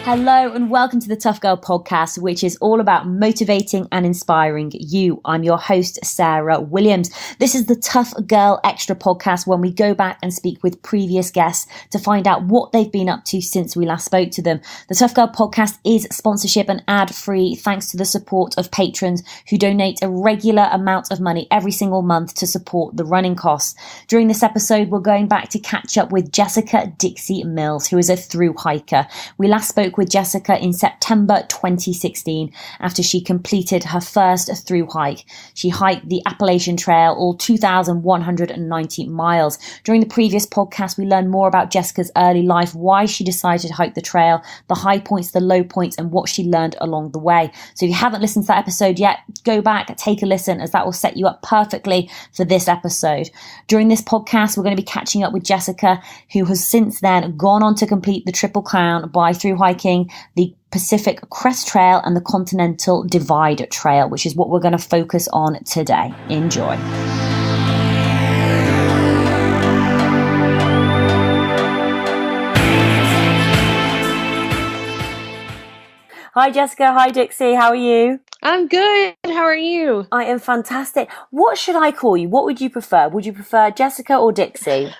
Hello and welcome to the Tough Girl podcast, which is all about motivating and inspiring you. I'm your host, Sarah Williams. This is the Tough Girl Extra podcast when we go back and speak with previous guests to find out what they've been up to since we last spoke to them. The Tough Girl podcast is sponsorship and ad-free thanks to the support of patrons who donate a regular amount of money every single month to support the running costs. During this episode, we're going back to catch up with Jessica Dixie Mills, who is a thru-hiker. We last spoke with Jessica in September 2016 after she completed her first thru-hike. She hiked the Appalachian Trail, all 2,190 miles. During the previous podcast, we learned more about Jessica's early life, why she decided to hike the trail, the high points, the low points, and what she learned along the way. So if you haven't listened to that episode yet, go back, take a listen, as that will set you up perfectly for this episode. During this podcast, we're going to be catching up with Jessica, who has since then gone on to complete the Triple Crown by thru-hiking the Pacific Crest Trail and the Continental Divide Trail, which is what we're going to focus on today. Enjoy. Hi Jessica, hi Dixie, how are you? I'm good. How are you? I am fantastic. What should I call you? What would you prefer? Would you prefer Jessica or Dixie?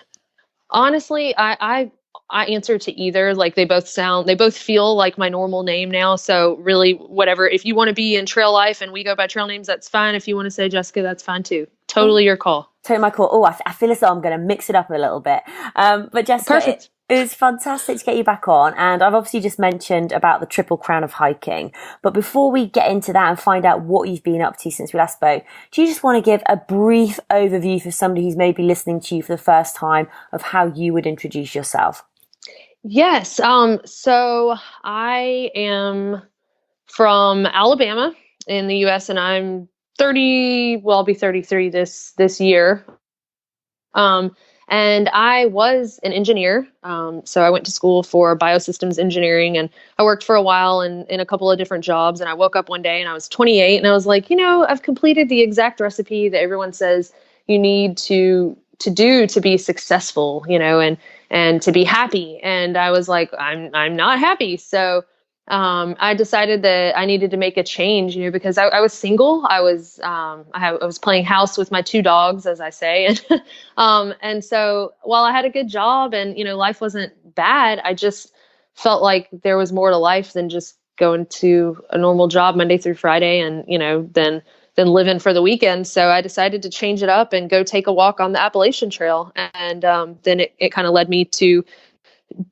Honestly, I answer to either. Like they both feel like my normal name now. So really, whatever. If you want to be in trail life and we go by trail names, that's fine. If you want to say Jessica, that's fine too. Totally your call. Totally my call. Oh, I feel as though I'm going to mix it up a little bit. But Jessica, perfect. It was fantastic to get you back on. And I've obviously just mentioned about the Triple Crown of hiking. But before we get into that and find out what you've been up to since we last spoke, do you just want to give a brief overview for somebody who's maybe listening to you for the first time of how you would introduce yourself? Yes. So I am from Alabama in the US and I'm 30, well, I'll be 33 this year. And I was an engineer. So I went to school for biosystems engineering and I worked for a while in a couple of different jobs. And I woke up one day and I was 28 and I was like, I've completed the exact recipe that everyone says you need to do to be successful, and to be happy. And I was like, I'm not happy. So I decided that I needed to make a change, because I was single. I was playing house with my two dogs, as I say. And so while I had a good job and, life wasn't bad, I just felt like there was more to life than just going to a normal job Monday through Friday and, then living for the weekend. So I decided to change it up and go take a walk on the Appalachian Trail. And then it kind of led me to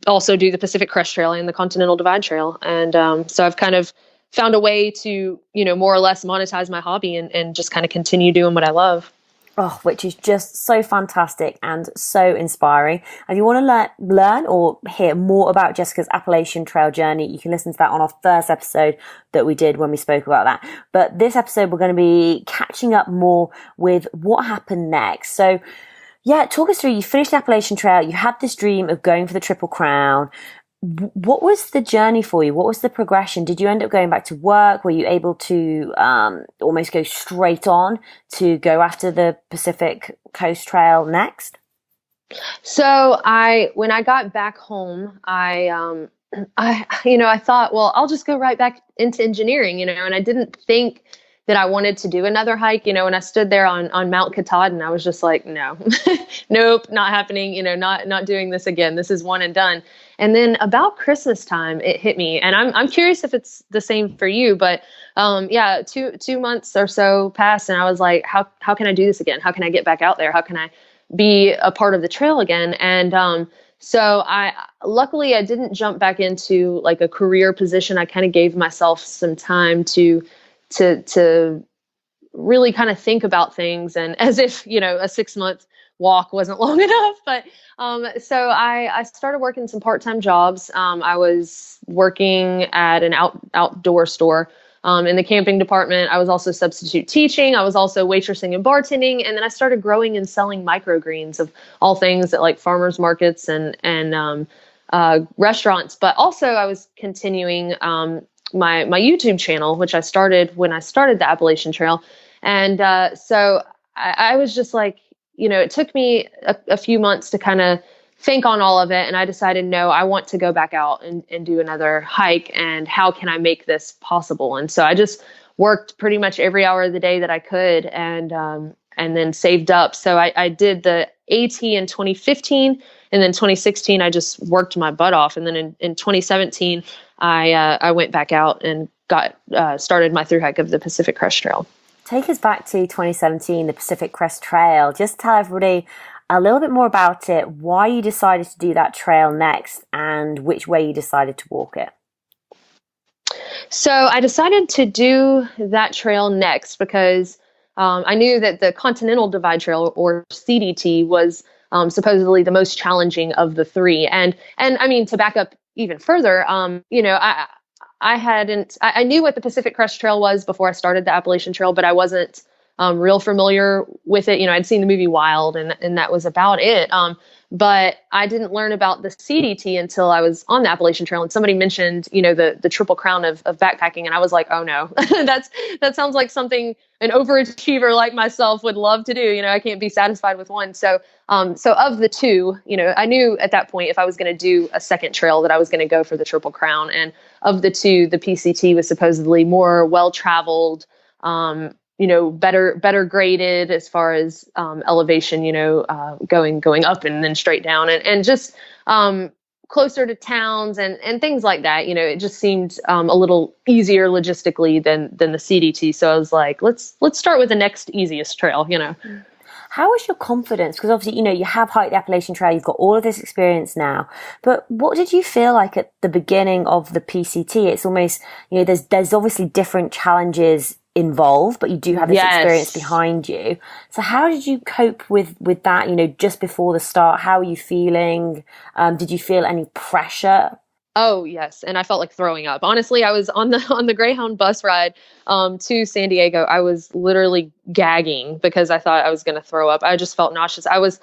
also do the Pacific Crest Trail and the Continental Divide Trail. And so I've kind of found a way to, more or less monetize my hobby and just kind of continue doing what I love. Oh, which is just so fantastic and so inspiring. And if you want to learn or hear more about Jessica's Appalachian Trail journey, you can listen to that on our first episode that we did when we spoke about that. But this episode, we're going to be catching up more with what happened next. So yeah, talk us through, you finished the Appalachian Trail, you had this dream of going for the Triple Crown. What was the journey for you? What was the progression? Did you end up going back to work? Were you able to almost go straight on to go after the Pacific Coast Trail next? So when I got back home, I thought, well, I'll just go right back into engineering, and I didn't think that I wanted to do another hike, when I stood there on Mount Katahdin, I was just like, no, nope, not happening, not doing this again. This is one and done. And then about Christmas time, it hit me. And I'm curious if it's the same for you, but, 2 months or so passed and I was like, how can I do this again? How can I get back out there? How can I be a part of the trail again? And, so luckily I didn't jump back into like a career position. I kind of gave myself some time to really kind of think about things, and as if, a 6-month walk wasn't long enough. But so I started working some part-time jobs. I was working at an outdoor store in the camping department. I was also substitute teaching. I was also waitressing and bartending. And then I started growing and selling microgreens of all things at like farmers markets and restaurants. But also I was continuing my YouTube channel, which I started when I started the Appalachian Trail. And so I was just like, it took me a few months to kind of think on all of it. And I decided, no, I want to go back out and do another hike. And how can I make this possible? And so I just worked pretty much every hour of the day that I could, and then saved up. So I did the AT in 2015, and then 2016, I just worked my butt off. And then in 2017, I went back out and started my thru hike of the Pacific Crest Trail. Take us back to 2017, the Pacific Crest Trail. Just tell everybody a little bit more about it, why you decided to do that trail next, and which way you decided to walk it. So I decided to do that trail next because I knew that the Continental Divide Trail, or CDT, was supposedly the most challenging of the three. And I mean, to back up even further, I knew what the Pacific Crest Trail was before I started the Appalachian Trail, but I wasn't real familiar with it. I'd seen the movie Wild, and that was about it. But I didn't learn about the CDT until I was on the Appalachian Trail, and somebody mentioned, the Triple Crown of backpacking, and I was like, oh no, that sounds like something an overachiever like myself would love to do. I can't be satisfied with one. So of the two, I knew at that point if I was going to do a second trail that I was going to go for the Triple Crown. And of the two, the PCT was supposedly more well-traveled, better graded as far as elevation, going up and then straight down, and just closer to towns and things like that. It just seemed a little easier logistically than the CDT. So I was like, let's start with the next easiest trail. How was your confidence? Because obviously, you have hiked the Appalachian Trail, you've got all of this experience now, but what did you feel like at the beginning of the PCT? It's almost, there's obviously different challenges involved, but you do have this experience behind you. So how did you cope with that, just before the start? How are you feeling? Did you feel any pressure? Oh, yes. And I felt like throwing up. Honestly, I was on the Greyhound bus ride to San Diego. I was literally gagging because I thought I was going to throw up. I just felt nauseous. I was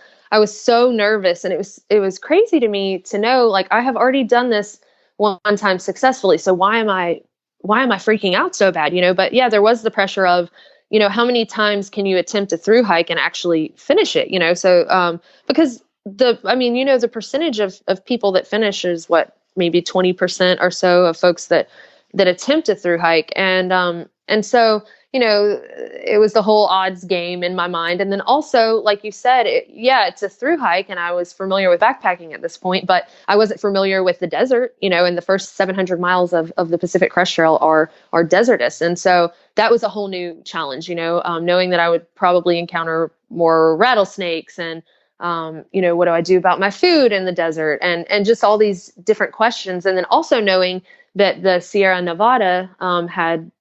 so nervous, and it was crazy to me to know, like, I have already done this one time successfully. So why am I freaking out so bad? But yeah, there was the pressure of, how many times can you attempt a thru hike and actually finish it? So, because the percentage of people that finish is what, maybe 20% or so of folks that attempt a thru hike. And so, it was the whole odds game in my mind. And then also, like you said, it's a thru hike, and I was familiar with backpacking at this point, but I wasn't familiar with the desert, and the first 700 miles of the Pacific Crest Trail are desertous. And so that was a whole new challenge, knowing that I would probably encounter more rattlesnakes and, what do I do about my food in the desert, and just all these different questions. And then also knowing that the Sierra Nevada had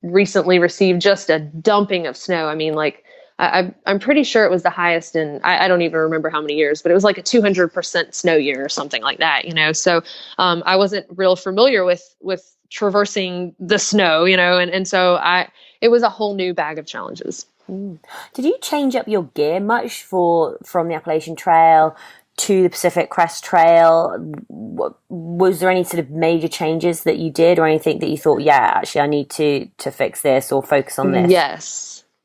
recently received just a dumping of snow. I mean, like, I'm pretty sure it was the highest in, I don't even remember how many years, but it was like a 200% snow year or something like that, So I wasn't real familiar with traversing the snow, and so it was a whole new bag of challenges. Did you change up your gear much from the Appalachian Trail to the Pacific Crest Trail? Was there any sort of major changes that you did, or anything that you thought, actually I need to fix this or focus on this?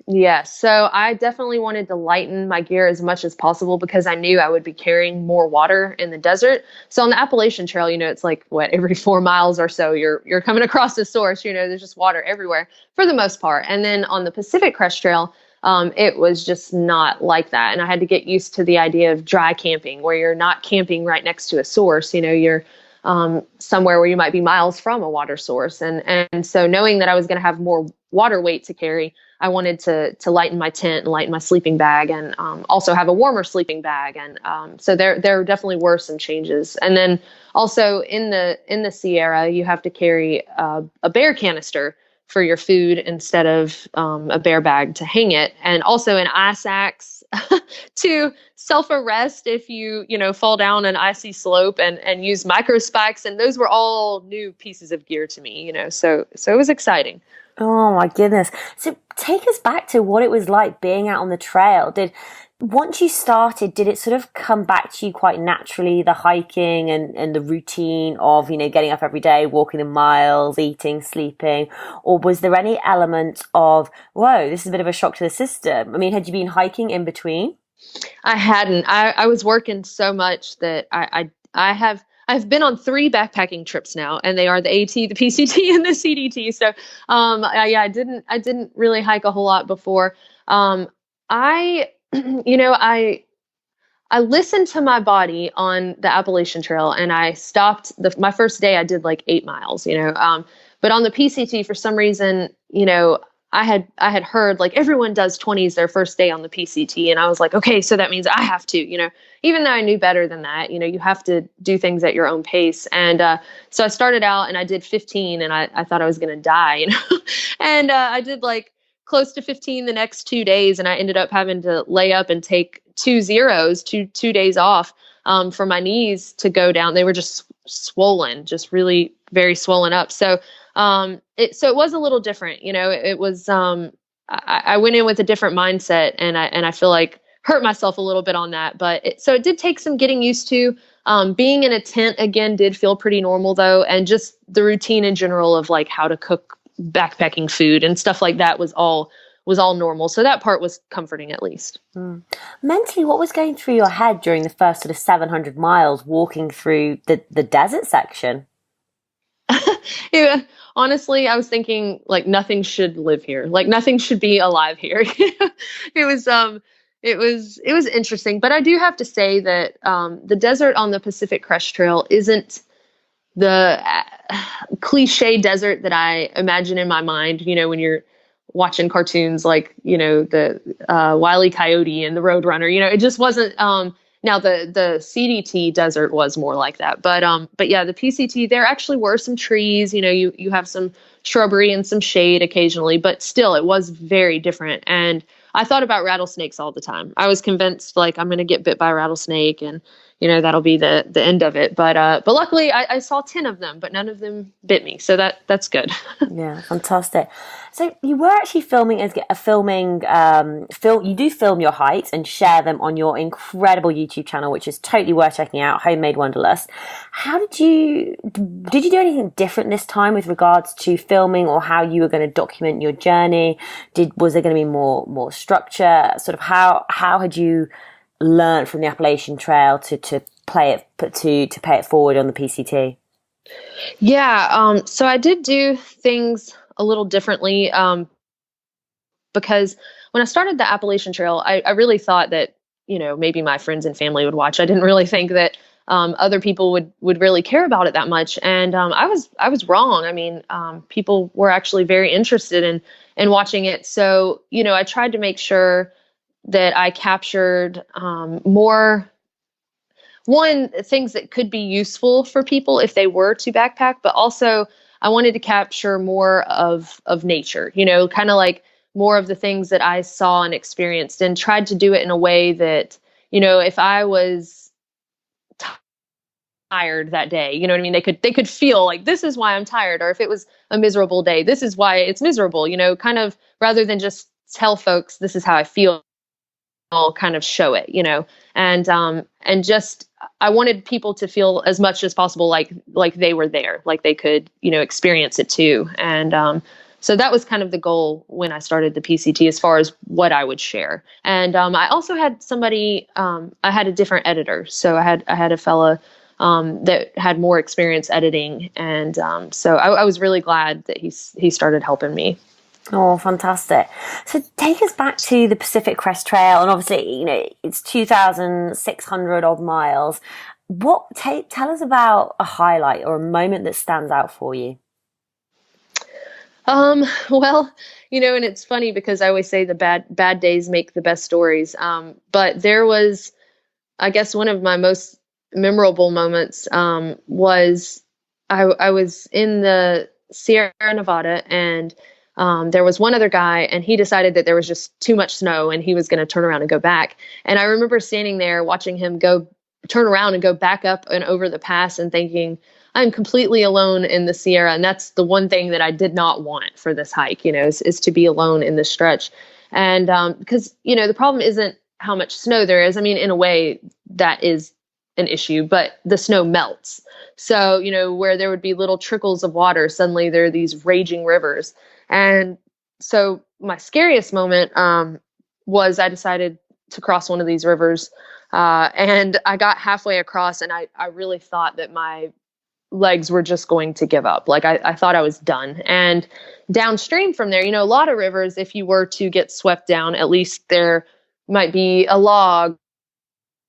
Yes. So I definitely wanted to lighten my gear as much as possible because I knew I would be carrying more water in the desert. So on the Appalachian Trail, it's like every 4 miles or so, you're coming across a source, there's just water everywhere for the most part. And then on the Pacific Crest Trail, it was just not like that. And I had to get used to the idea of dry camping, where you're not camping right next to a source, you're somewhere where you might be miles from a water source. And so knowing that I was going to have more water weight to carry, I wanted to lighten my tent and lighten my sleeping bag, and also have a warmer sleeping bag. And so there definitely were some changes. And then also in the Sierra, you have to carry a bear canister for your food instead of a bear bag to hang it, and also an ice axe to self-arrest if you fall down an icy slope, and use micro spikes. And those were all new pieces of gear to me, so it was exciting. Oh my goodness. So take us back to what it was like being out on the trail. Once you started, did it sort of come back to you quite naturally, the hiking and the routine of, getting up every day, walking the miles, eating, sleeping? Or was there any element of, whoa, this is a bit of a shock to the system? I mean, had you been hiking in between? I hadn't. I was working so much that I've been on 3 backpacking trips now, and they are the AT, the PCT, and the CDT. So, I didn't really hike a whole lot before. I, you know, I listened to my body on the Appalachian Trail, and I stopped my first day. I did like 8 miles, but on the PCT, for some reason, I had heard like everyone does 20s their first day on the PCT. And I was like, okay, so that means I have to, even though I knew better than that, you have to do things at your own pace. And so I started out and I did 15, and I thought I was going to die, and I did like close to 15 the next 2 days. And I ended up having to lay up and take 2 zeros, two days off for my knees to go down. They were just swollen, just really very swollen up. So it was a little different, it was, I went in with a different mindset, and I feel like hurt myself a little bit on that, but it did take some getting used to. Being in a tent again did feel pretty normal though. And just the routine in general of like how to cook backpacking food and stuff like that was all normal. So that part was comforting, at least. Mentally, what was going through your head during the first sort of 700 miles walking through the desert section? Yeah, honestly, I was thinking like nothing should live here. Like nothing should be alive here. It was interesting, but I do have to say that the desert on the Pacific Crest Trail isn't the cliche desert that I imagine in my mind, when you're watching cartoons like, the Wile E. Coyote and the Roadrunner, it just wasn't, now the CDT desert was more like that, but yeah, the PCT, there actually were some trees, you have some shrubbery and some shade occasionally, but still it was very different. And I thought about rattlesnakes all the time. I was convinced like I'm going to get bit by a rattlesnake and, that'll be the end of it. But luckily I saw 10 of them, but none of them bit me. So that's good. Yeah, fantastic. So you were actually you do film your hikes and share them on your incredible YouTube channel, which is totally worth checking out, Homemade Wanderlust. Did you do anything different this time with regards to filming, or how you were going to document your journey? Was there going to be more structure? Sort of how had you learned from the Appalachian Trail to pay it forward on the PCT? Yeah, so I did do things a little differently because when I started the Appalachian Trail, I really thought that maybe my friends and family would watch. I didn't really think that other people would really care about it that much, and I was wrong. I mean, people were actually very interested in watching it. So I tried to make sure that I captured more things that could be useful for people if they were to backpack, but also I wanted to capture more of nature, kind of like more of the things that I saw and experienced, and tried to do it in a way that, if I was tired that day, you know what I mean? They could feel like, this is why I'm tired. Or if it was a miserable day, this is why it's miserable, kind of, rather than just tell folks, this is how I feel, I'll kind of show it, and just, I wanted people to feel as much as possible like they were there, like they could, experience it too. And so that was kind of the goal when I started the PCT, as far as what I would share. And I also had somebody, I had a different editor, so I had a fella that had more experience editing, and so I was really glad that he started helping me. Oh, fantastic. So take us back to the Pacific Crest Trail, and obviously, it's 2,600 odd miles. Tell us about a highlight or a moment that stands out for you. Well, and it's funny because I always say the bad days make the best stories. But there was, I guess, one of my most memorable moments, was I was in the Sierra Nevada, and there was one other guy, and he decided that there was just too much snow and he was going to turn around and go back. And I remember standing there watching him turn around and go back up and over the pass, and thinking, I'm completely alone in the Sierra. And that's the one thing that I did not want for this hike, is to be alone in this stretch. And because, the problem isn't how much snow there is. I mean, in a way that is an issue, but the snow melts. So, where there would be little trickles of water, suddenly there are these raging rivers. And so my scariest moment was I decided to cross one of these rivers. And I got halfway across, and I really thought that my legs were just going to give up. Like I thought I was done. And downstream from there, a lot of rivers, if you were to get swept down, at least there might be a log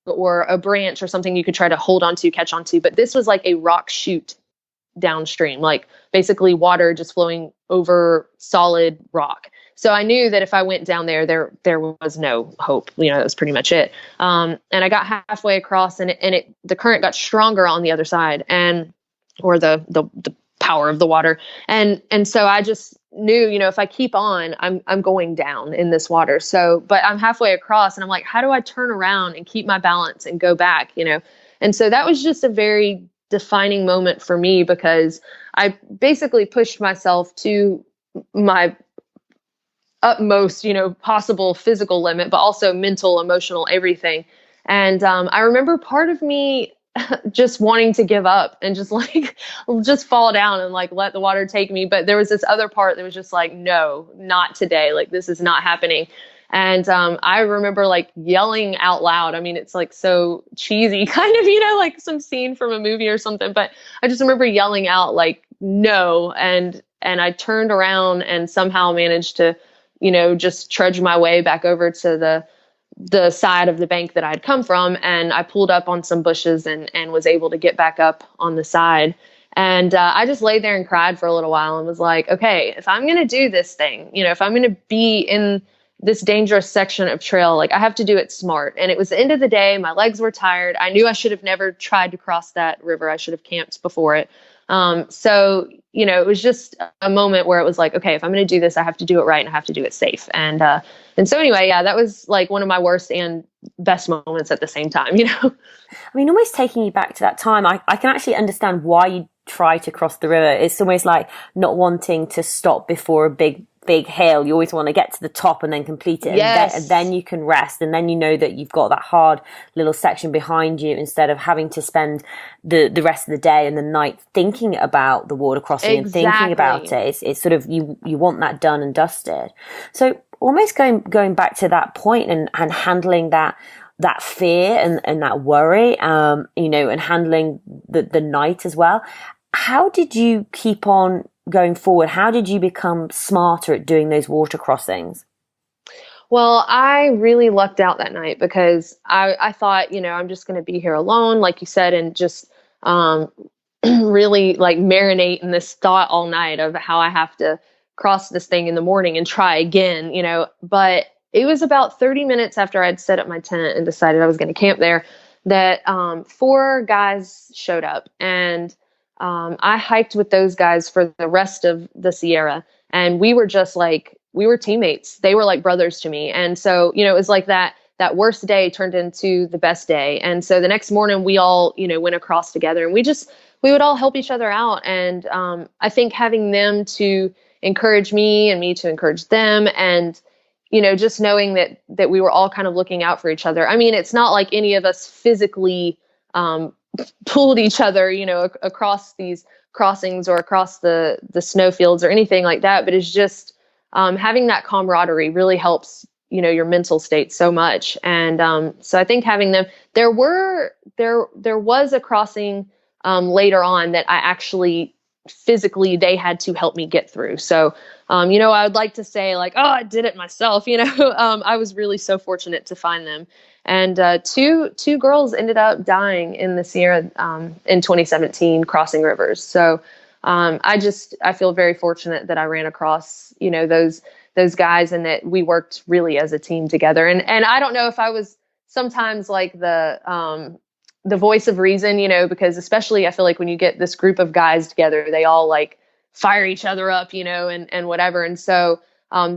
or a branch or something you could try to hold onto, catch onto. But this was like a rock chute downstream, like basically water just flowing over solid rock. So I knew that if I went down there was no hope. That was pretty much it. And I got halfway across, and the current got stronger on the other side, or the power of the water. And so I just knew, if I keep on, I'm going down in this water. So, but I'm halfway across, and I'm like, how do I turn around and keep my balance and go back? And so that was just a very defining moment for me, because I basically pushed myself to my utmost, possible physical limit, but also mental, emotional, everything. And I remember part of me just wanting to give up and just fall down and like let the water take me. But there was this other part that was just like, no, not today. Like, this is not happening. And I remember like yelling out loud. I mean, it's like so cheesy, kind of, like some scene from a movie or something. But I just remember yelling out like, no. And I turned around and somehow managed to, just trudge my way back over to the side of the bank that I'd come from. And I pulled up on some bushes and was able to get back up on the side. And I just laid there and cried for a little while and was like, okay, if I'm going to do this thing, if I'm going to be in this dangerous section of trail, like I have to do it smart. And it was the end of the day. My legs were tired. I knew I should have never tried to cross that river. I should have camped before it. So, it was just a moment where it was like, okay, if I'm going to do this, I have to do it right and I have to do it safe. And so anyway, yeah, that was like one of my worst and best moments at the same time, I mean, almost taking you back to that time, I can actually understand why you try to cross the river. It's almost like not wanting to stop before a big hill. You always want to get to the top and then complete it. Yes. And then you can rest. And then that you've got that hard little section behind you, instead of having to spend the rest of the day and the night thinking about the water crossing. Exactly. And thinking about it. It's sort of, you want that done and dusted. So almost going back to that point and handling that fear and that worry, and handling the night as well. How did you keep on going forward? How did you become smarter at doing those water crossings? Well, I really lucked out that night, because I thought, I'm just going to be here alone, like you said, and just really like marinate in this thought all night of how I have to cross this thing in the morning and try again, But it was about 30 minutes after I'd set up my tent and decided I was going to camp there that 4 guys showed up, and I hiked with those guys for the rest of the Sierra, and we were just like, we were teammates. They were like brothers to me. And so, it was like that worst day turned into the best day. And so the next morning we all, went across together, and we would all help each other out. And I think having them to encourage me and me to encourage them, and, just knowing that we were all kind of looking out for each other. I mean, it's not like any of us physically pulled each other, across these crossings or across the snowfields or anything like that. But it's just having that camaraderie really helps, your mental state so much. And so I think having them, there was a crossing later on that I actually physically, they had to help me get through. So, I would like to say like, oh, I did it myself. I was really so fortunate to find them. And two girls ended up dying in the Sierra in 2017 crossing rivers. So I feel very fortunate that I ran across, those guys, and that we worked really as a team together. And I don't know if I was sometimes like the voice of reason, because especially I feel like when you get this group of guys together, they all like fire each other up, and whatever. And so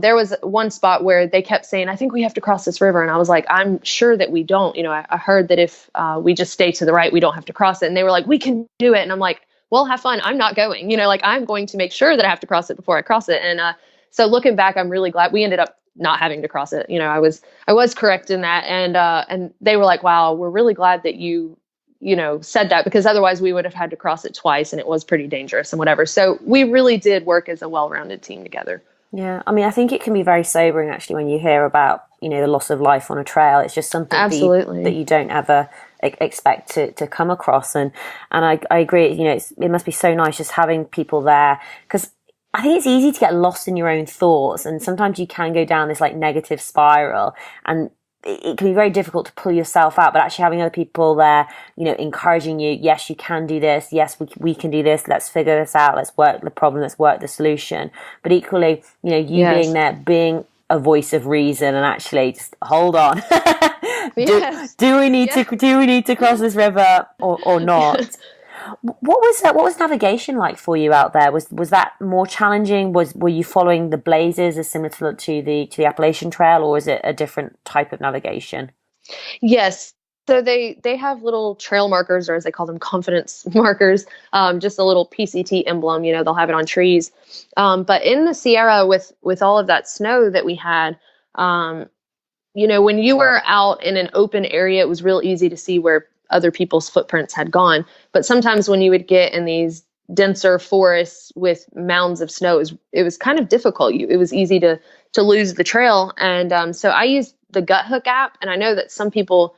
there was one spot where they kept saying, I think we have to cross this river. And I was like, I'm sure that we don't. I heard that if we just stay to the right, we don't have to cross it. And they were like, we can do it. And I'm like, well, have fun. I'm not going, I'm going to make sure that I have to cross it before I cross it. And so looking back, I'm really glad we ended up not having to cross it. I was correct in that. And they were like, wow, we're really glad that you said that, because otherwise we would have had to cross it twice, and it was pretty dangerous and whatever. So we really did work as a well-rounded team together. Yeah. I mean, I think it can be very sobering actually when you hear about the loss of life on a trail. It's just something that you don't ever expect to come across. And I agree, it must be so nice just having people there, because I think it's easy to get lost in your own thoughts, and sometimes you can go down this like negative spiral, and it can be very difficult to pull yourself out. But actually having other people there, encouraging you, yes, you can do this, yes, we can do this, let's figure this out, let's work the problem, let's work the solution. But equally, being there, being a voice of reason, and actually just hold on. Do we need to cross this river or not? Yes. What was navigation like for you out there? Was that more challenging? Were you following the blazes as similar to the Appalachian Trail, or is it a different type of navigation? Yes. So they have little trail markers, or as they call them, confidence markers, just a little PCT emblem, they'll have it on trees. But in the Sierra with all of that snow that we had, when you were out in an open area, it was real easy to see where other people's footprints had gone. But sometimes when you would get in these denser forests with mounds of snow, it was kind of difficult. It was easy to lose the trail. And so I used the Gut Hook app, and I know that some people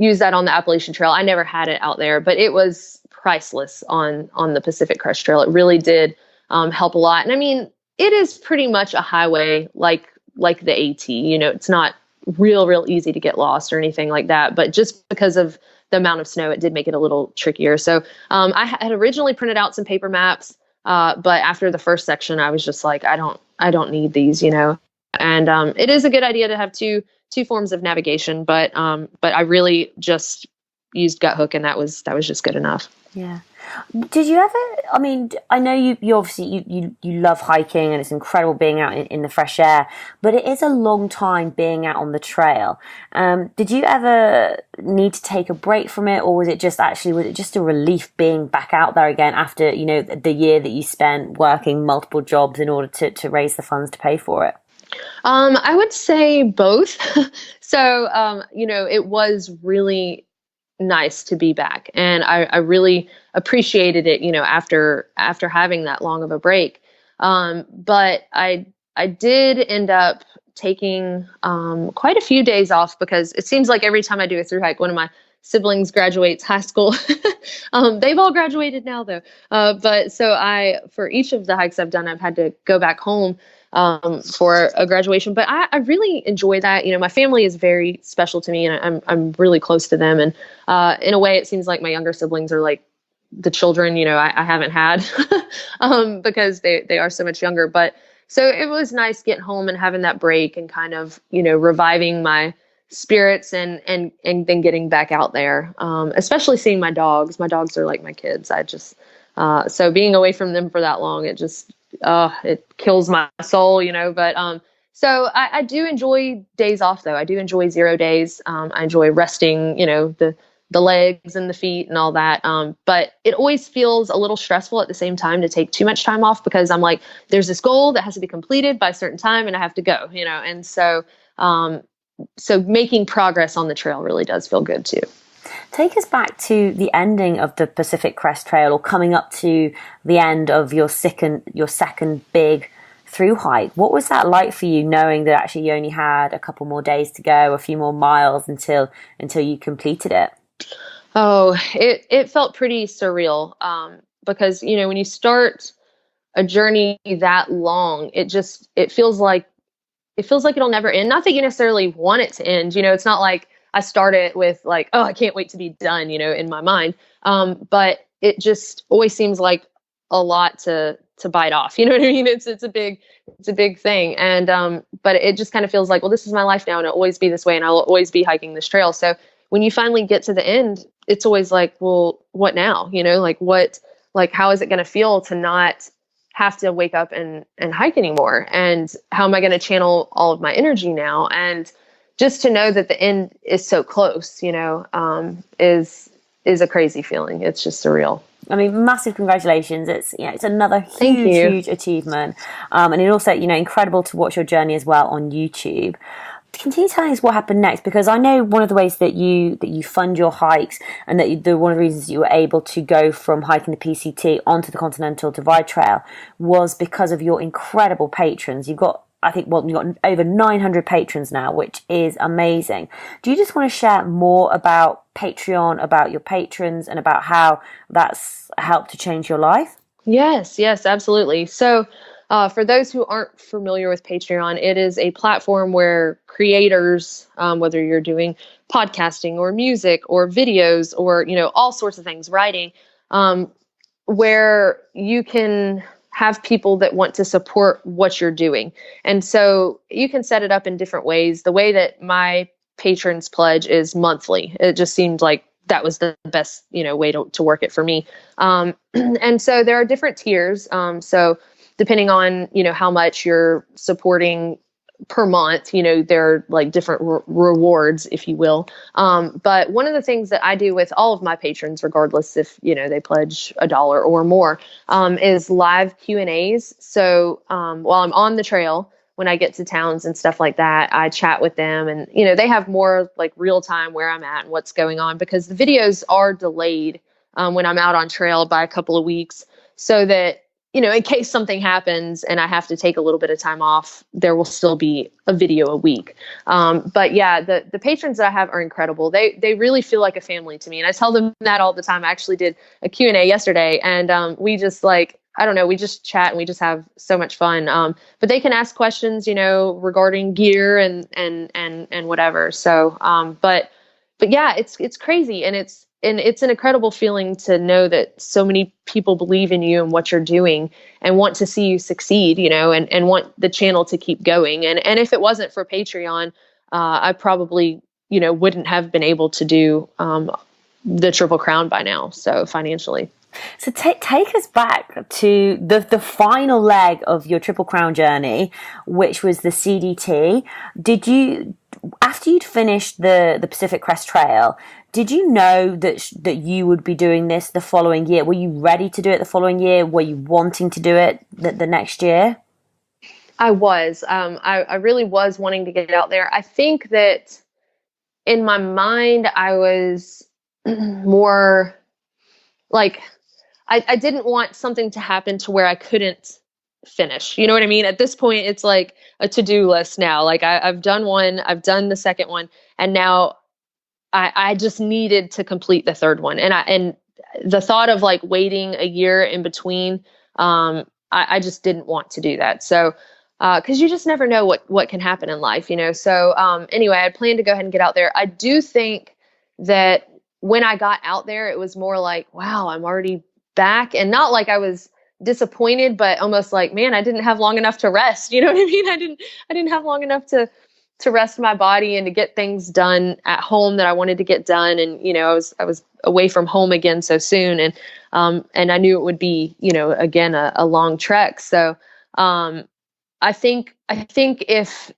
use that on the Appalachian Trail. I never had it out there, but it was priceless on the Pacific Crest Trail. It really did help a lot. And I mean, it is pretty much a highway like the AT. It's not real easy to get lost or anything like that. But just because of the amount of snow, it did make it a little trickier. So I had originally printed out some paper maps, but after the first section, I was just like, I don't need these, And it is a good idea to have two forms of navigation, but I really just used Gut Hook, and that was just good enough. Yeah. Did you ever, I mean, I know you obviously, you love hiking, and it's incredible being out in the fresh air, but it is a long time being out on the trail. Did you ever need to take a break from it, or was it just a relief being back out there again after, the year that you spent working multiple jobs in order to raise the funds to pay for it? I would say both. So, it was really nice to be back, and I really appreciated it, after having that long of a break. But I did end up taking quite a few days off, because it seems like every time I do a thru hike, one of my siblings graduates high school. They've all graduated now though. But so for each of the hikes I've done, I've had to go back home for a graduation. But I really enjoy that. My family is very special to me, and I'm really close to them. And in a way, it seems like my younger siblings are like the children, I haven't had because they are so much younger. But so it was nice getting home and having that break, and kind of, reviving my spirits and then getting back out there, especially seeing my dogs. My dogs are like my kids. So being away from them for that long, it kills my soul, but, so I do enjoy days off though. I do enjoy 0 days. I enjoy resting, the legs and the feet and all that. But it always feels a little stressful at the same time to take too much time off, because I'm like, there's this goal that has to be completed by a certain time, and I have to go, and so, so making progress on the trail really does feel good too. Take us back to the ending of the Pacific Crest Trail, or coming up to the end of your second big thru hike. What was that like for you, knowing that actually you only had a couple more days to go, a few more miles until you completed it? Oh, it felt pretty surreal, because, when you start a journey that long, it feels like it'll never end. Not that you necessarily want it to end. It's not like I started with like, oh, I can't wait to be done, in my mind. But it just always seems like a lot to bite off. You know what I mean? It's a big thing. And, but it just kind of feels like, well, this is my life now, and it'll always be this way, and I'll always be hiking this trail. So when you finally get to the end, it's always like, well, what now? How is it going to feel to not have to wake up and hike anymore? And how am I going to channel all of my energy now? And just to know that the end is so close, is a crazy feeling. It's just surreal. I mean, massive congratulations. It's another huge achievement. And it also, incredible to watch your journey as well on YouTube. Continue telling us what happened next, because I know one of the ways that you fund your hikes, and that one of the reasons you were able to go from hiking the PCT onto the Continental Divide Trail was because of your incredible patrons. You've got I think, well, you've got over 900 patrons now, which is amazing. Do you just want to share more about Patreon, about your patrons, and about how that's helped to change your life? Yes, absolutely. So, for those who aren't familiar with Patreon, it is a platform where creators, whether you're doing podcasting or music or videos or, all sorts of things, writing, where you can have people that want to support what you're doing. And so you can set it up in different ways. The way that my patrons pledge is monthly. It just seemed like that was the best, way to work it for me. And so there are different tiers. So depending on, how much you're supporting per month, there are like different rewards, if you will. But one of the things that I do with all of my patrons, regardless if, they pledge $1 or more, is live Q&As. So while I'm on the trail, when I get to towns and stuff like that, I chat with them, and, they have more like real time where I'm at and what's going on, because the videos are delayed when I'm out on trail by a couple of weeks, so that, in case something happens and I have to take a little bit of time off, there will still be a video a week. But yeah, the patrons that I have are incredible. They really feel like a family to me. And I tell them that all the time. I actually did a Q&A yesterday, and we just I don't know, we just chat and we just have so much fun. But they can ask questions, regarding gear and whatever. So, but yeah, it's crazy. And it's an incredible feeling to know that so many people believe in you and what you're doing and want to see you succeed, and want the channel to keep going. And if it wasn't for Patreon, I probably, wouldn't have been able to do the Triple Crown by now. So financially. So take us back to the final leg of your Triple Crown journey, which was the CDT. Did you, after you'd finished the Pacific Crest Trail, did you know that you would be doing this the following year? Were you ready to do it the following year? Were you wanting to do it the next year? I was. I really was wanting to get out there. I think that in my mind, I was more like, I didn't want something to happen to where I couldn't finish. You know what I mean? At this point, it's like a to-do list now. Like I've done one, I've done the second one, and now I just needed to complete the third one. And the thought of like waiting a year in between, I just didn't want to do that. So, cause you just never know what can happen in life, So, anyway, I had planned to go ahead and get out there. I do think that when I got out there, it was more like, wow, I'm already back. And not like I was disappointed, but almost like, man, I didn't have long enough to rest. You know what I mean? I didn't have long enough to rest my body and to get things done at home that I wanted to get done. And, I was away from home again so soon. And I knew it would be, again, a long trek. So, I think if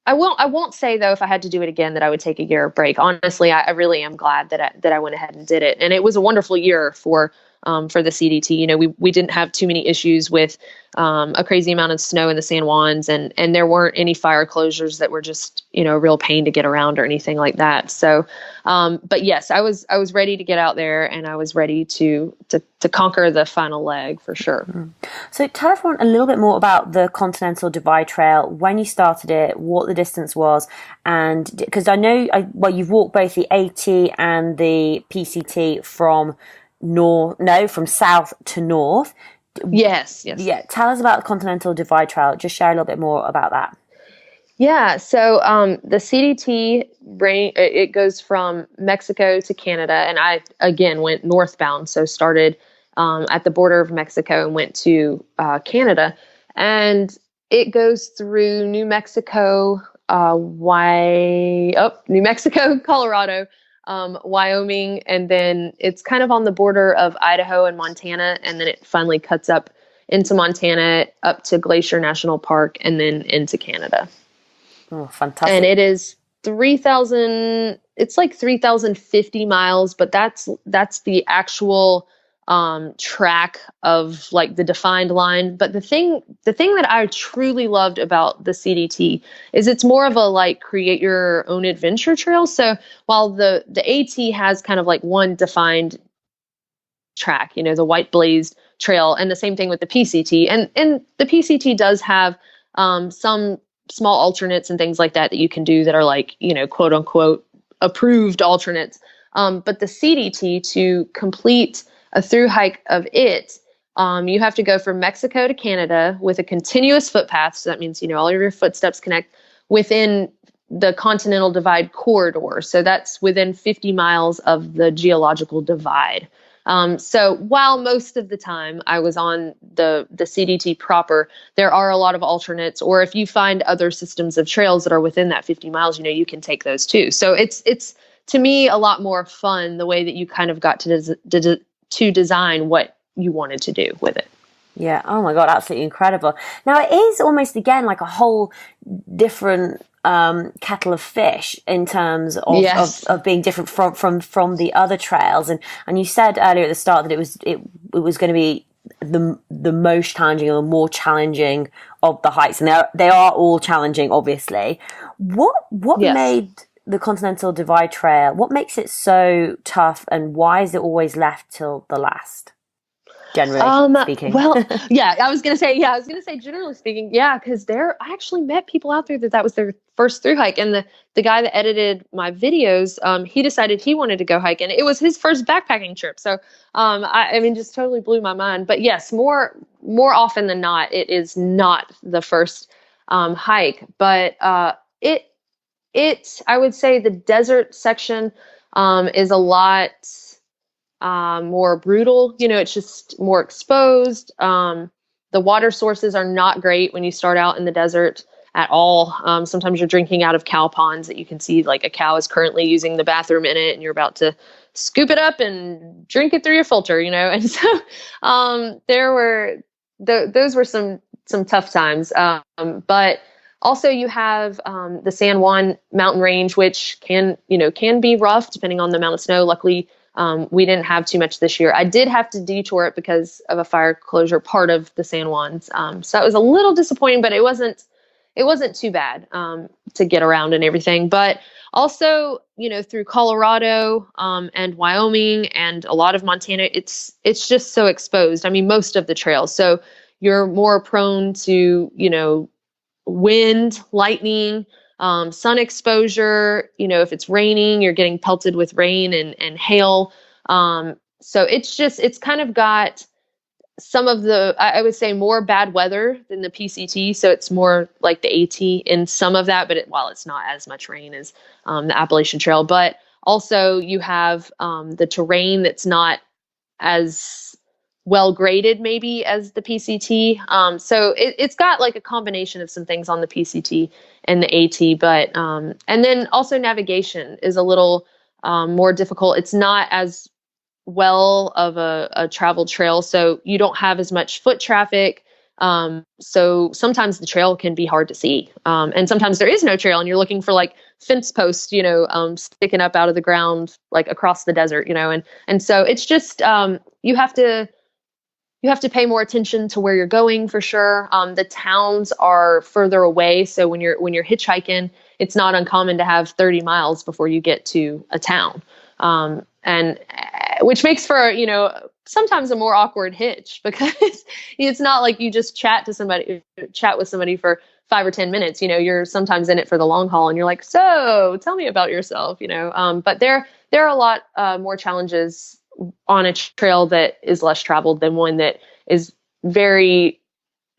I won't say though, if I had to do it again, that I would take a year break. Honestly, I really am glad that I went ahead and did it. And it was a wonderful year for the CDT. We didn't have too many issues with a crazy amount of snow in the San Juans, and there weren't any fire closures that were just, a real pain to get around or anything like that. So, but yes, I was ready to get out there, and I was ready to conquer the final leg for sure. So tell everyone a little bit more about the Continental Divide Trail, when you started it, what the distance was, and because I know, you've walked both the AT and the PCT from south to north. Yes. Yeah. Tell us about the Continental Divide Trail. Just share a little bit more about that. Yeah. So, the CDT it goes from Mexico to Canada, and I again went northbound. So started, at the border of Mexico and went to, Canada, and it goes through New Mexico, New Mexico, Colorado, Wyoming, and then it's kind of on the border of Idaho and Montana, and then it finally cuts up into Montana, up to Glacier National Park, and then into Canada. Oh, fantastic. And it is 3,000, it's like 3,050 miles, but that's the actual track of like the defined line. But the thing that I truly loved about the CDT is it's more of a like create your own adventure trail. So while the AT has kind of like one defined track, the white blazed trail, and the same thing with the PCT, and the PCT does have some small alternates and things like that you can do that are like, quote unquote approved alternates. But the CDT, to complete a through hike of it, you have to go from Mexico to Canada with a continuous footpath. So that means, all of your footsteps connect within the Continental Divide corridor. So that's within 50 miles of the geological divide. So while most of the time I was on the CDT proper, there are a lot of alternates, or if you find other systems of trails that are within that 50 miles, you can take those too. So it's to me a lot more fun the way that you kind of got to design what you wanted to do with it. Yeah. Oh my God. Absolutely incredible. Now it is almost again like a whole different kettle of fish in terms of, yes. of being different from the other trails. And you said earlier at the start that it was going to be the most challenging or the more challenging of the hikes. And they are all challenging, obviously. What yes. made the Continental Divide Trail, what makes it so tough, and why is it always left till the last? Generally speaking. Well, yeah, I was going to say generally speaking, yeah, because I actually met people out there that was their first through hike. And the guy that edited my videos, he decided he wanted to go hike, and it was his first backpacking trip. So, I mean, just totally blew my mind. But yes, more often than not, it is not the first hike, but I would say the desert section is a lot more brutal. It's just more exposed. The water sources are not great when you start out in the desert at all. Sometimes you're drinking out of cow ponds that you can see, like a cow is currently using the bathroom in it, and you're about to scoop it up and drink it through your filter, And so those were some tough times. But also you have the San Juan mountain range, which can be rough depending on the amount of snow. Luckily, we didn't have too much this year. I did have to detour it because of a fire closure part of the San Juans. So that was a little disappointing, but it wasn't too bad to get around and everything. But also, through Colorado and Wyoming and a lot of Montana, it's just so exposed. I mean, most of the trails. So you're more prone to, wind, lightning, sun exposure. If it's raining, you're getting pelted with rain and hail. So it's kind of got some of the, I would say, more bad weather than the PCT. So it's more like the AT in some of that, but while it's not as much rain as the Appalachian Trail. But also you have the terrain that's not as well graded maybe as the PCT. So it's got like a combination of some things on the PCT and the AT, but and then also navigation is a little more difficult. It's not as well of a traveled trail, so you don't have as much foot traffic. So sometimes the trail can be hard to see, and sometimes there is no trail, and you're looking for like fence posts, sticking up out of the ground like across the desert, and so it's just you have to pay more attention to where you're going for sure. The towns are further away, so when you're hitchhiking, it's not uncommon to have 30 miles before you get to a town, and which makes for sometimes a more awkward hitch, because it's not like you just chat with somebody for 5 or 10 minutes. You're sometimes in it for the long haul, and you're like, so tell me about yourself. But there are a lot more challenges on a trail that is less traveled than one that is very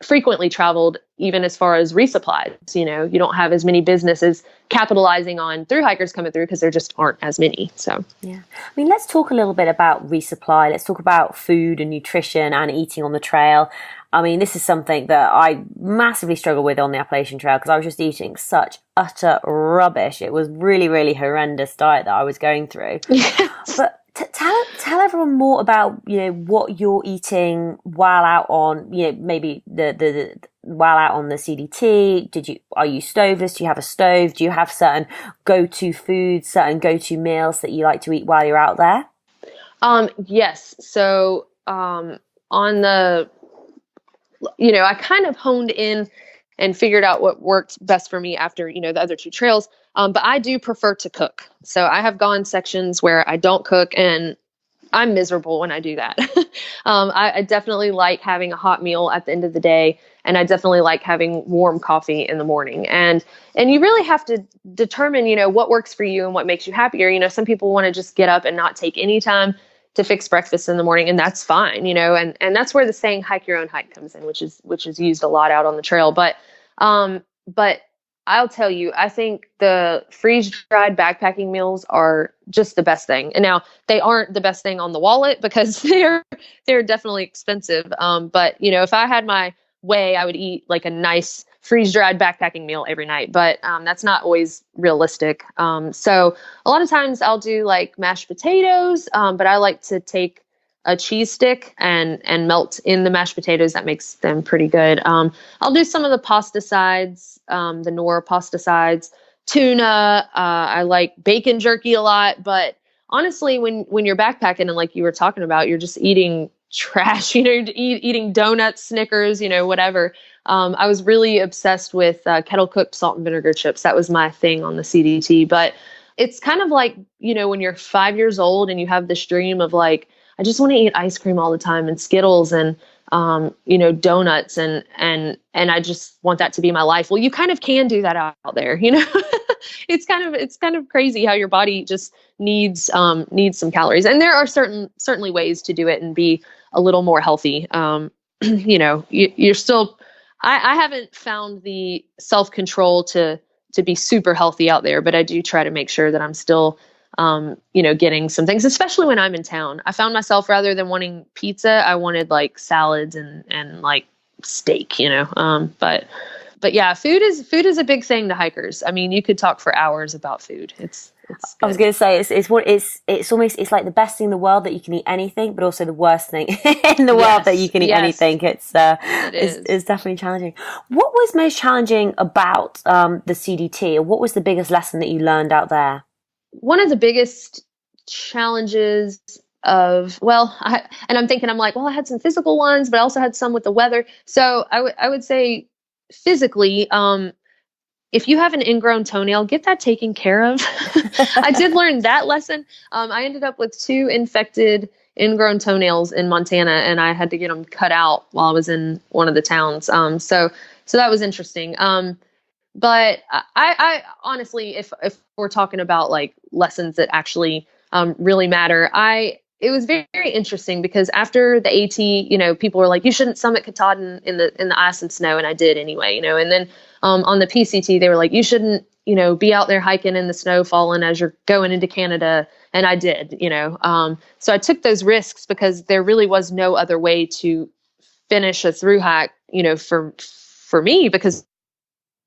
frequently traveled, even as far as resupplies. You don't have as many businesses capitalizing on through hikers coming through because there just aren't as many. So yeah, I mean, let's talk a little bit about resupply. Let's talk about food and nutrition and eating on the trail. I mean, this is something that I massively struggle with on the Appalachian Trail, because I was just eating such utter rubbish. It was really, really horrendous diet that I was going through. Yes. But tell everyone more about what you're eating while out on maybe the while out on the CDT. Are you stoveless? Do you have a stove? Do you have certain go-to foods, certain go-to meals that you like to eat while you're out there? Yes. So on the I kind of honed in and figured out what worked best for me after, the other two trails. But I do prefer to cook. So I have gone sections where I don't cook, and I'm miserable when I do that. I definitely like having a hot meal at the end of the day. And I definitely like having warm coffee in the morning. And you really have to determine, what works for you and what makes you happier. Some people want to just get up and not take any time to fix breakfast in the morning, and that's fine, and that's where the saying "hike your own hike" comes in, which is used a lot out on the trail. But I'll tell you, I think the freeze-dried backpacking meals are just the best thing. And now they aren't the best thing on the wallet because they're definitely expensive. But if I had my way, I would eat like a nice freeze-dried backpacking meal every night, but that's not always realistic. So a lot of times I'll do like mashed potatoes, but I like to take a cheese stick and melt in the mashed potatoes. That makes them pretty good. I'll do some of the pasta sides, the Nora pasta sides, tuna. I like bacon jerky a lot, but honestly, when you're backpacking and like you were talking about, you're just eating trash, eating donuts, Snickers, whatever. I was really obsessed with kettle cooked salt and vinegar chips. That was my thing on the CDT. But it's kind of like, when you're 5 years old and you have this dream of like, I just want to eat ice cream all the time and Skittles and, donuts and I just want that to be my life. Well, you kind of can do that out there, it's kind of crazy how your body just needs some calories. And there are certainly ways to do it and be a little more healthy. You're still, I haven't found the self-control to be super healthy out there, but I do try to make sure that I'm still, getting some things, especially when I'm in town. I found myself, rather than wanting pizza, I wanted like salads and like steak, but yeah, food is a big thing to hikers. I mean, you could talk for hours about food. It's good. I was going to say it's almost like the best thing in the world that you can eat anything, but also the worst thing in the world that you can eat anything. It's definitely challenging. What was most challenging about the CDT, or what was the biggest lesson that you learned out there? One of the biggest challenges of, I'm thinking, I'm like, I had some physical ones, but I also had some with the weather. So I would say physically, if you have an ingrown toenail, get that taken care of. I did learn that lesson. I ended up with 2 infected ingrown toenails in Montana, and I had to get them cut out while I was in one of the towns. So that was interesting. But I honestly, if we're talking about like lessons that actually really matter, it was very, very interesting because after the AT, people were like, you shouldn't summit Katahdin in the ice and snow, and I did anyway, and then on the PCT they were like, you shouldn't be out there hiking in the snow falling as you're going into Canada, and I did, so I took those risks because there really was no other way to finish a thru-hike, for me, because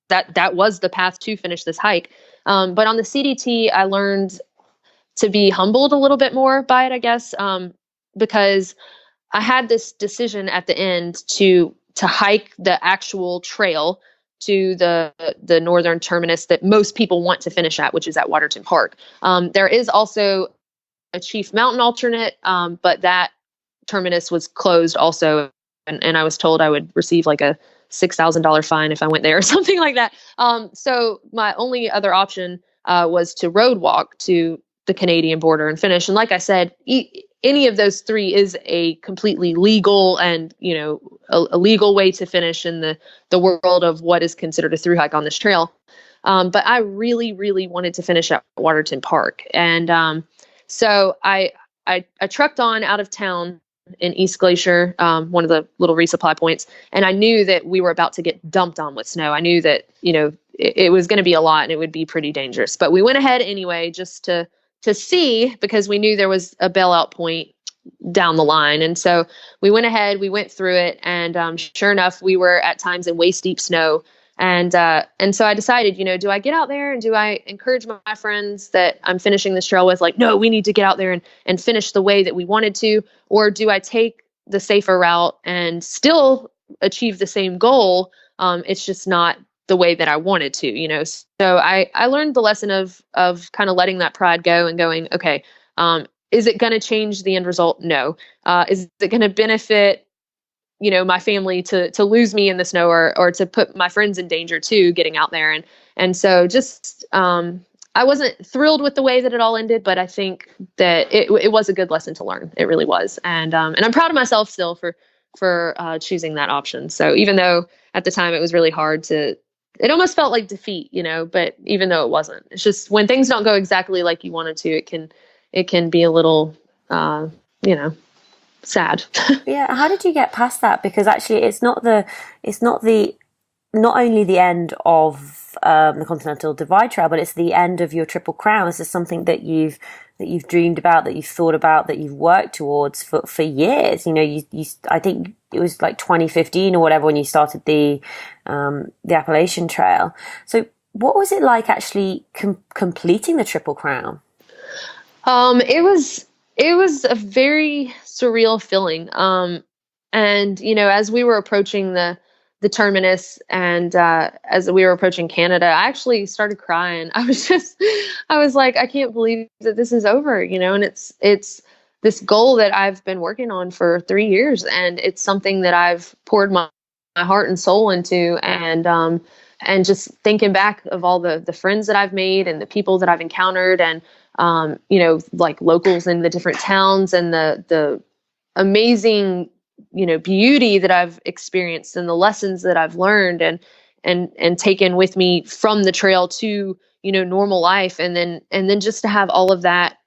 that was the path to finish this hike. But on the CDT, I learned to be humbled a little bit more by it, I guess, because I had this decision at the end to hike the actual trail to the northern terminus that most people want to finish at, which is at Waterton Park. There is also a Chief Mountain alternate, but that terminus was closed also, and I was told I would receive like a $6,000 fine if I went there or something like that. So my only other option was to road walk to the Canadian border and finish. And like I said, any of those 3 is a completely legal and, a legal way to finish in the world of what is considered a thru hike on this trail. But I really, really wanted to finish at Waterton Park. And so I trucked on out of town in East Glacier, one of the little resupply points. And I knew that we were about to get dumped on with snow. I knew that, it was going to be a lot and it would be pretty dangerous, but we went ahead anyway, just to see, because we knew there was a bailout point down the line. And so we went ahead, we went through it. And sure enough, we were at times in waist deep snow. And so I decided, do I get out there and do I encourage my friends that I'm finishing this trail with, like, no, we need to get out there and finish the way that we wanted to? Or do I take the safer route and still achieve the same goal? It's just not the way that I wanted to, So I learned the lesson of kind of letting that pride go and going, okay, is it going to change the end result? No. Is it going to benefit my family to lose me in the snow or to put my friends in danger too, getting out there. And so just, I wasn't thrilled with the way that it all ended, but I think that it was a good lesson to learn. It really was. And I'm proud of myself still choosing that option. So even though at the time it was really hard it almost felt like defeat, but even though it wasn't, it's just when things don't go exactly like you wanted to, it can be a little, sad. Yeah. How did you get past that? Because actually not only the end of the Continental Divide Trail, but it's the end of your Triple Crown. This is something that you've dreamed about, that you've thought about, that you've worked towards for years. I think it was like 2015 or whatever when you started the Appalachian Trail. So what was it like actually completing the Triple Crown? It was a very surreal feeling. And as we were approaching the terminus and as we were approaching Canada, I actually started crying. I was like, I can't believe that this is over, and it's this goal that I've been working on for 3 years, and it's something that I've poured my heart and soul into, and just thinking back of all the friends that I've made and the people that I've encountered, and like locals in the different towns, and the amazing beauty that I've experienced, and the lessons that I've learned and taken with me from the trail to, normal life. And then just to have all of that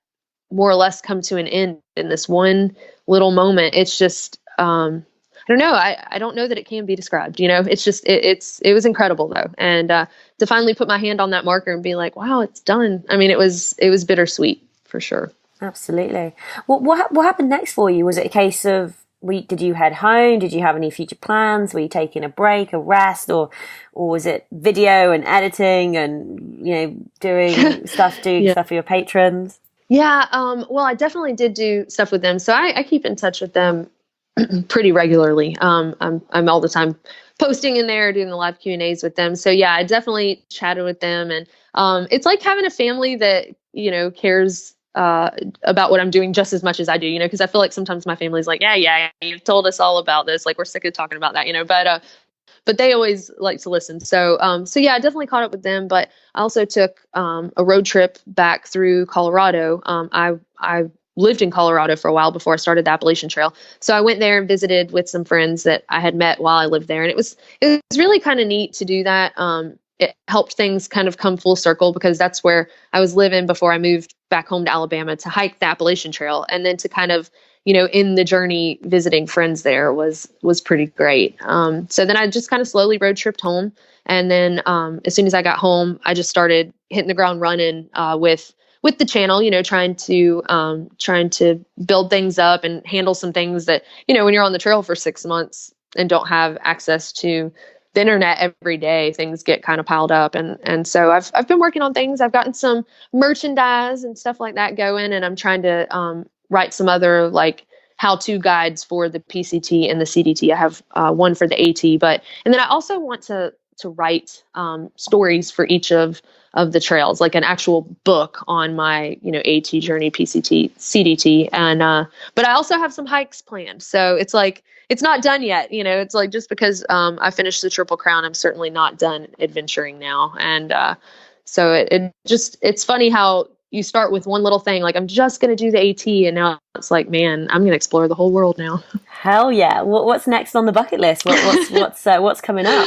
more or less come to an end in this one little moment. It's just, I don't know. I don't know that it can be described, it's just, it was incredible though. And, to finally put my hand on that marker and be like, wow, it's done. I mean, it was bittersweet for sure. Absolutely. What happened next for you? Was it a case of, did you head home? Did you have any future plans? Were you taking a break, a rest, or was it video and editing and, doing stuff for your patrons? Yeah. Well, I definitely did do stuff with them. So I keep in touch with them pretty regularly. I'm all the time posting in there, doing the live Q&As with them. So yeah, I definitely chatted with them, and it's like having a family that, cares about what I'm doing just as much as I do, because I feel like sometimes my family's like, yeah, you've told us all about this. Like, we're sick of talking about that, but they always like to listen. So yeah, I definitely caught up with them, but I also took a road trip back through Colorado. I lived in Colorado for a while before I started the Appalachian Trail. So I went there and visited with some friends that I had met while I lived there. And it was really kind of neat to do that. It helped things kind of come full circle, because that's where I was living before I moved back home to Alabama to hike the Appalachian Trail. And then to kind of, in the journey, visiting friends there was pretty great. So then I just kind of slowly road tripped home. And then as soon as I got home, I just started hitting the ground running with the channel, trying to build things up and handle some things that, when you're on the trail for 6 months and don't have access to the internet every day, things get kind of piled up. And so I've been working on things. I've gotten some merchandise and stuff like that going, and I'm trying to write some other like how-to guides for the PCT and the CDT. I have one for the AT, and then I also want to write stories for each of the trails, like an actual book on my, AT journey, PCT, CDT. And, but I also have some hikes planned. So it's like, it's not done yet. It's like, just because I finished the Triple Crown, I'm certainly not done adventuring now. And so it's funny how you start with one little thing, like I'm just going to do the AT. And now it's like, man, I'm going to explore the whole world now. Hell yeah. What's next on the bucket list? What's coming up?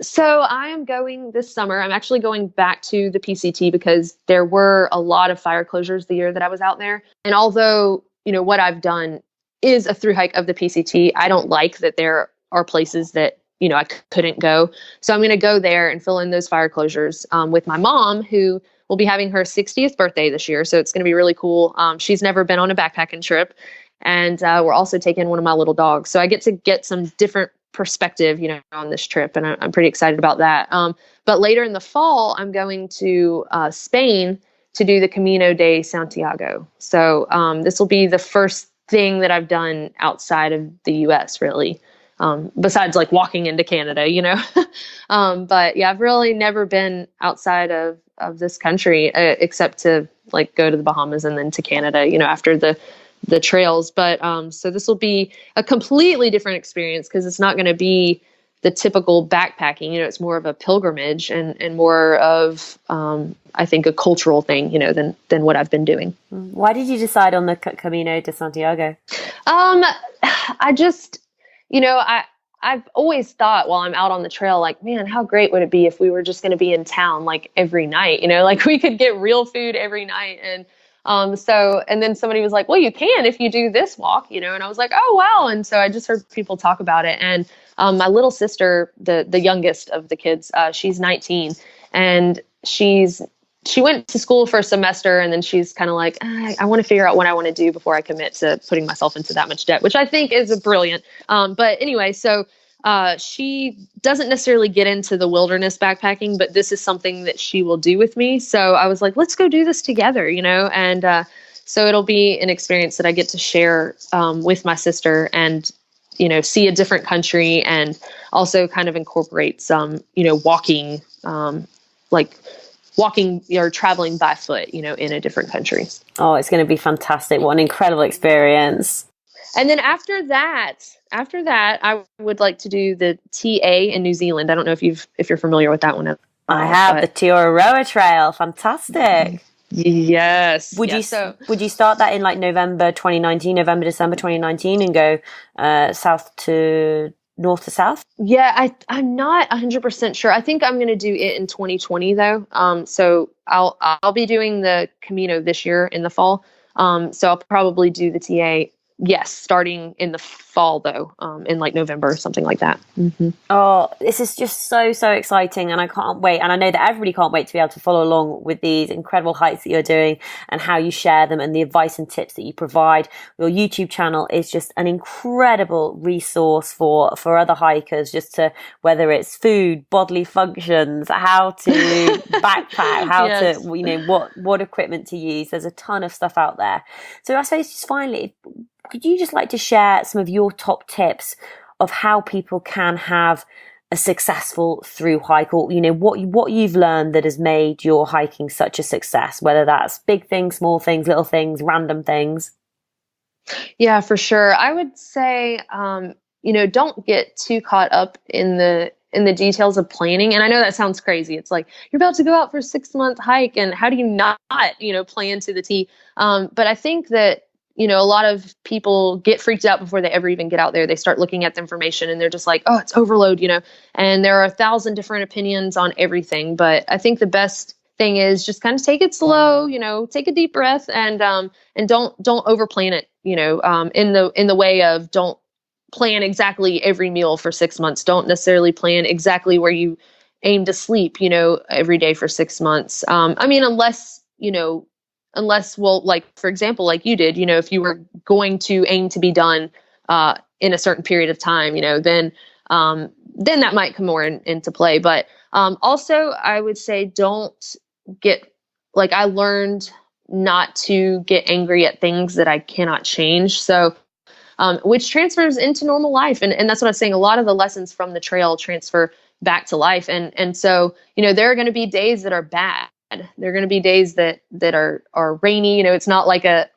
So I am going this summer. I'm actually going back to the PCT because there were a lot of fire closures the year that I was out there. And although, what I've done is a thru-hike of the PCT, I don't like that there are places that, I couldn't go. So I'm going to go there and fill in those fire closures with my mom, who will be having her 60th birthday this year. So it's going to be really cool. She's never been on a backpacking trip. And we're also taking one of my little dogs. So I get to get some different perspective, on this trip. And I'm pretty excited about that. But later in the fall, I'm going to Spain to do the Camino de Santiago. So this will be the first thing that I've done outside of the US, really. Besides like walking into Canada, but yeah, I've really never been outside of this country, except to like go to the Bahamas and then to Canada, after the trails. But so this will be a completely different experience because it's not going to be the typical backpacking. It's more of a pilgrimage and more of, I think, a cultural thing, than what I've been doing. Why did you decide on the Camino de Santiago? I just, I've always thought while I'm out on the trail, like, man, how great would it be if we were just going to be in town like every night, like we could get real food every night. And and then somebody was like, well, you can if you do this walk, and I was like, oh, wow. And so I just heard people talk about it. And my little sister, the youngest of the kids, she's 19, and she went to school for a semester, and then she's kind of like, I want to figure out what I want to do before I commit to putting myself into that much debt, which I think is brilliant. But anyway, so she doesn't necessarily get into the wilderness backpacking, but this is something that she will do with me. So I was like, let's go do this together, and so it'll be an experience that I get to share with my sister and, see a different country, and also kind of incorporate some, walking, walking or traveling by foot, in a different country. Oh, it's going to be fantastic. What an incredible experience. And then after that, I would like to do the TA in New Zealand. I don't know if you're familiar with that one. I have, the Tuaroa Trail. Fantastic. Yes. Would you start that in like November, December 2019 and go north to south? Yeah, I'm not 100% sure. I think I'm going to do it in 2020 though. So I'll be doing the Camino this year in the fall. So I'll probably do the TA. Yes, starting in the fall though, in like November or something like that. Mm-hmm. Oh, this is just so exciting, and I can't wait. And I know that everybody can't wait to be able to follow along with these incredible hikes that you're doing and how you share them and the advice and tips that you provide. Your YouTube channel is just an incredible resource for other hikers, just to, whether it's food, bodily functions, how to backpack, how yes. to, what equipment to use. There's a ton of stuff out there. So I suppose just finally, could you just like to share some of your top tips of how people can have a successful thru hike, or what you've learned that has made your hiking such a success, whether that's big things, small things, little things, random things? Yeah, for sure. I would say don't get too caught up in the details of planning. And I know that sounds crazy. It's like, you're about to go out for a 6-month hike, and how do you not plan to the T? But I think that a lot of people get freaked out before they ever even get out there. They start looking at the information and they're just like, oh, it's overload, and there are 1,000 different opinions on everything. But I think the best thing is just kind of take it slow, take a deep breath, and don't overplan it, in the way of, don't plan exactly every meal for 6 months. Don't necessarily plan exactly where you aim to sleep, every day for 6 months. Unless, well, like, for example, like you did, if you were going to aim to be done in a certain period of time, then that might come more into play. But also, I would say don't get, like, I learned not to get angry at things that I cannot change. So, which transfers into normal life. And that's what I was saying. A lot of the lessons from the trail transfer back to life. And so, there are going to be days that are bad. There are going to be days that are rainy. It's not like a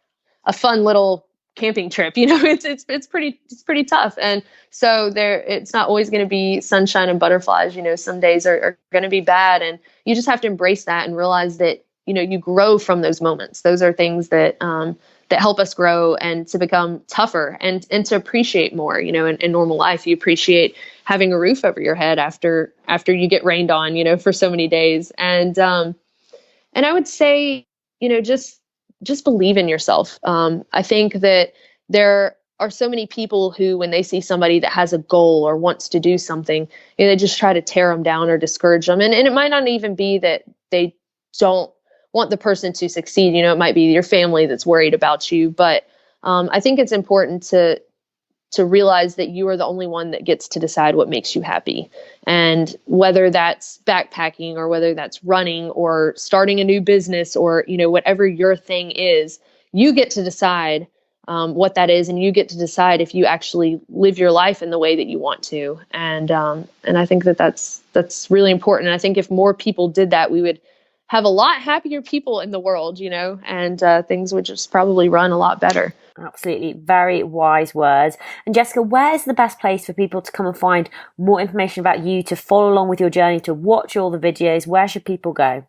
fun little camping trip. It's pretty tough. And so it's not always going to be sunshine and butterflies. Some days are going to be bad, and you just have to embrace that and realize that you grow from those moments. Those are things that help us grow and to become tougher and to appreciate more. In normal life, you appreciate having a roof over your head after you get rained on. For so many days. And I would say, just believe in yourself. I think that there are so many people who, when they see somebody that has a goal or wants to do something, they just try to tear them down or discourage them. And it might not even be that they don't want the person to succeed. It might be your family that's worried about you. But I think it's important to realize that you are the only one that gets to decide what makes you happy. And whether that's backpacking or whether that's running or starting a new business or, whatever your thing is, you get to decide what that is. And you get to decide if you actually live your life in the way that you want to. And I think that's really important. And I think if more people did that, we would have a lot happier people in the world, and things would just probably run a lot better. Absolutely. Very wise words. And Jessica, where is the best place for people to come and find more information about you, to follow along with your journey, to watch all the videos? Where should people go?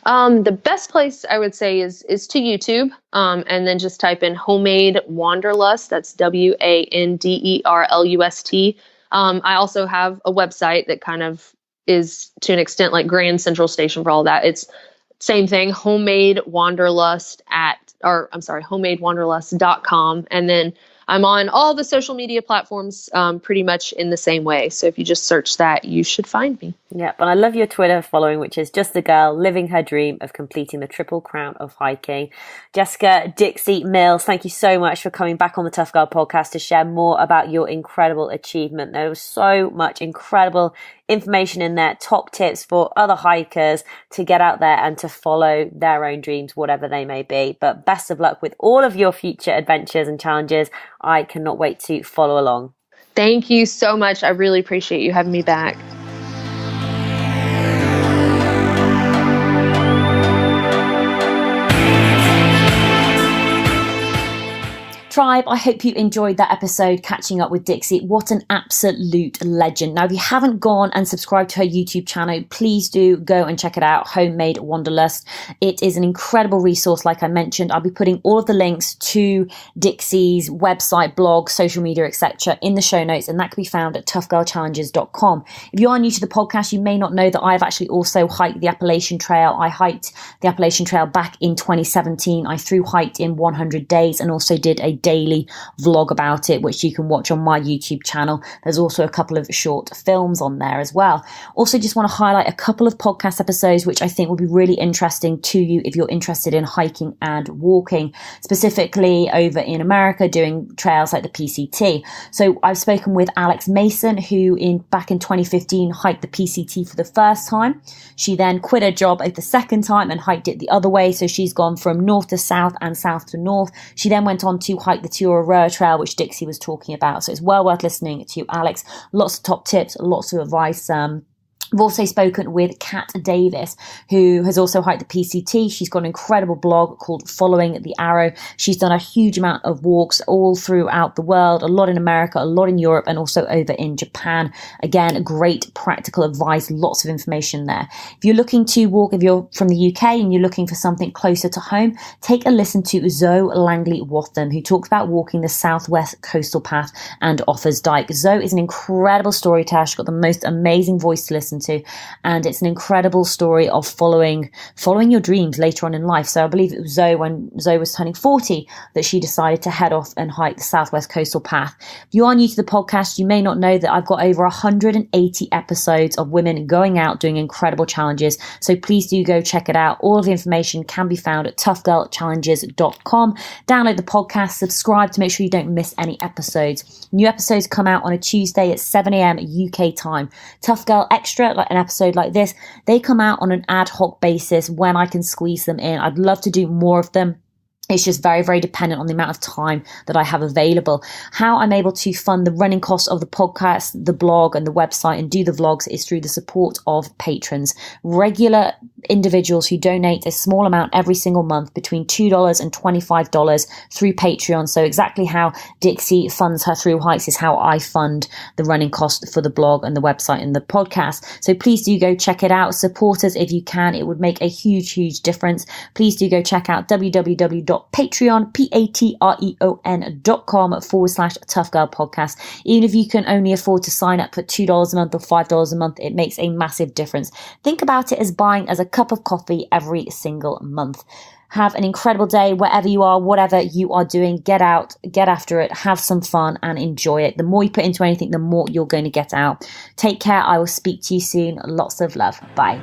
The best place I would say is to YouTube, and then just type in Homemade Wanderlust. That's WANDERLUST. I also have a website that kind of is to an extent like Grand Central Station for all that. It's same thing, homeadewanderlust.com. And then I'm on all the social media platforms pretty much in the same way. So if you just search that, you should find me. Yep, and I love your Twitter following, which is just a girl living her dream of completing the Triple Crown of hiking. Jessica Dixie Mills, thank you so much for coming back on the Tough Girl podcast to share more about your incredible achievement. There was so much incredible information in there, top tips for other hikers to get out there and to follow their own dreams, whatever they may be. But best of luck with all of your future adventures and challenges. I cannot wait to follow along. Thank you so much. I really appreciate you having me back. Tribe, I hope you enjoyed that episode catching up with Dixie. What an absolute legend. Now, if you haven't gone and subscribed to her YouTube channel, please do go and check it out, Homemade Wanderlust. It is an incredible resource, like I mentioned. I'll be putting all of the links to Dixie's website, blog, social media, etc. in the show notes, and that can be found at toughgirlchallenges.com. If you are new to the podcast, you may not know that I've actually also hiked the Appalachian Trail. I hiked the Appalachian Trail back in 2017. I thru-hiked in 100 days and also did a daily vlog about it, which you can watch on my YouTube channel. There's also a couple of short films on there as well. Also, just want to highlight a couple of podcast episodes which I think will be really interesting to you if you're interested in hiking and walking, specifically over in America doing trails like the PCT. So I've spoken with Alex Mason, who back in 2015 hiked the PCT for the first time. She then quit her job the second time and hiked it the other way. So she's gone from north to south and south to north. She then went on to hike the thru-hike trail, which Dixie was talking about. So it's well worth listening to Alex. Lots of top tips, lots of advice. I've also spoken with Kat Davis, who has also hiked the PCT. She's got an incredible blog called Following the Arrow. She's done a huge amount of walks all throughout the world, a lot in America, a lot in Europe, and also over in Japan. Again, great practical advice, lots of information there. If you're looking to walk, if you're from the UK and you're looking for something closer to home, take a listen to Zoe Langley-Wathen, who talks about walking the Southwest Coastal Path and offers Dyke. Zoe is an incredible storyteller. She's got the most amazing voice to listen to, and it's an incredible story of following your dreams later on in life. So I believe it was Zoe, when Zoe was turning 40, that she decided to head off and hike the Southwest Coastal Path. If you are new to the podcast, you may not know that I've got over 180 episodes of women going out doing incredible challenges, so please do go check it out. All of the information can be found at toughgirlchallenges.com. Download the podcast, subscribe to make sure you don't miss any episodes. New episodes come out on a Tuesday at 7 a.m. UK time. Tough Girl Extra, like an episode like this, they come out on an ad hoc basis when I can squeeze them in. I'd love to do more of them. It's just very, very dependent on the amount of time that I have available. How I'm able to fund the running costs of the podcast, the blog, and the website and do the vlogs is through the support of patrons. Regular individuals who donate a small amount every single month, between $2 and $25 through Patreon. So exactly how Dixie funds her thru hikes is how I fund the running cost for the blog and the website and the podcast. So please do go check it out. Support us if you can. It would make a huge, huge difference. Please do go check out patreon.com/Tough Girl Podcast. Even if you can only afford to sign up for $2 a month or $5 a month, it makes a massive difference. Think about it as buying as a cup of coffee every single month. Have an incredible day wherever you are, whatever you are doing. Get out, get after it, have some fun and enjoy it. The more you put into anything, the more you're going to get out. Take care. I will speak to you soon. Lots of love. Bye.